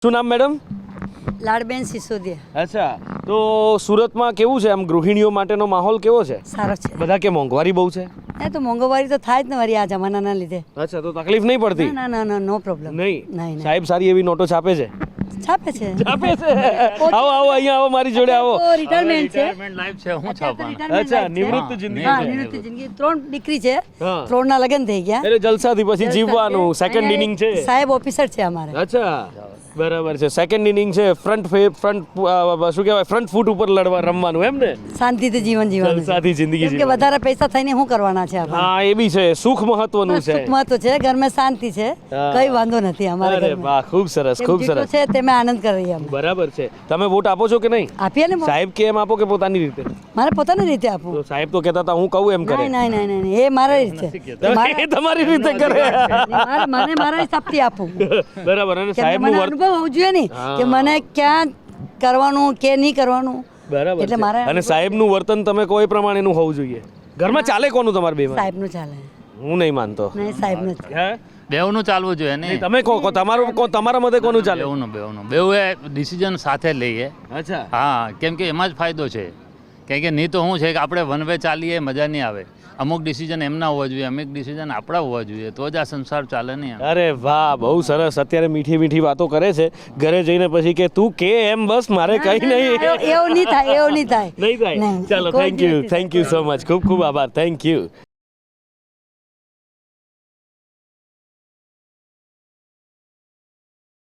શું નામ મેડમ? લાડબેન સિસોદિયા. અચ્છા, તો સુરતમાં કેવું છે આમ ગૃહિણીઓ માટેનો માહોલ કેવો છે? સારો છે. બધા કે મોંઘવારી બહુ છે? એ તો મોંઘવારી તો થાય જ ને વળી આ જમાનાના લીધે. અચ્છા, તો તકલીફ નહીં પડતી? ના ના ના નો પ્રોબ્લેમ. નહીં. સાહેબ સારી એવી નોટો છાપે છે? છાપે છે. છાપે છે. આવો અહીંયા આવો, મારી જોડે આવો. રિટાયરમેન્ટ છે. લાઈફ છે હું છાપવાનું. અચ્છા, નિવૃત્ત જિંદગી હા, છે. નિવૃત્ત જિંદગી. 3 દીકરી છે. હા. 3 ના લગ્ન થઈ ગયા. એટલે જલસાથી પછી જીવવાનું. સેકન્ડ ઇનિંગ છે. સાહેબ ઓફિસર છે અમારે. અચ્છા, બરાબર છે. સેકન્ડ ઇનિંગ છે. ફ્રન્ટ શું કહેવાય, ફ્રન્ટ ફૂટ ઉપર રમવાનું એમ ને? શાંતિથી જીવન જીવવાનું. જલસાથી જિંદગી કેમ કે જીવવાની. વધારે પૈસા થઈને શું કરવાના છે આપણે? હા, એ બી છે. સુખ મહત્વનું છે. સુખ મહત્વ છે. ઘરમાં શાંતિ છે. હા. કઈ વાંધો નથી અમારે અરે ઘરમાં. વાહ, ખૂબ સરસ, કેમ ખૂબ જેટલું સરસ. છે તેમાં આનંદ કરીએ અમે. બરાબર છે. તમે વોટ આપો છો કે નહીં? આપીએ ને. સાહેબ કે એમ આપો કે પોતાની રીતે? મારે પોતાની રીતે આપવું. તો સાહેબ તો કહેતા હતા હું કહું એમ કરે. નહીં નહીં નહીં નહીં, એ મારી રીતે. એ તમારી રીતે કરે. મને મારા હિસાબથી આપવું. બરાબર. અને કેમ કે સાહેબનું મને વર્ત અનુભવ હોવું જોઈએ ને હા. કે મને ક્યાં કરવાનું કે નહીં કરવાનું. બરાબર એટલે છે. મારે અને સાહેબનું વર્તન તમે કોઈ પ્રમાણેનું હોવું જોઈએ. ઘરમાં ચાલે કોનું તમારે બેમાં? સાહેબનું ચાલે. હું નહીં માનતો. નહીં સાહેબનું જ. હે? બેવનું ચાલવું જોઈએ ને. નહીં, તમે કહો તમારા મતે કોનું ચાલે? બેવનું બેવ એ ડિસિઝન સાથે લઈએ. અચ્છા. હા, કેમ કે એમાં જ ફાયદો છે. કેમ કે નહીં તો શું છે કે આપણે વન વે ચાલીએ મજા નહીં આવે. અમુક ડિસિઝન એમના હોવા જોઈએ, અમુક ડિસિઝન આપણા હોવા જોઈએ, તો જ આ સંસાર ચાલે નહીં. અરે વાહ, બહુ સરસ. અત્યારે મીઠી મીઠી વાતો કરે છે. ઘરે જઈને પછી કે તું કે એમ બસ, મારે કઈ નહીં. એવું નહીં થાય, એવું નહીં થાય. નહીં થાય. નહીં. ચાલો, કોઈ થેન્ક યુ, દિવસ નહીં થેન્ક યુ સો મચ. ખૂબ ખૂબ આભાર. Thank you.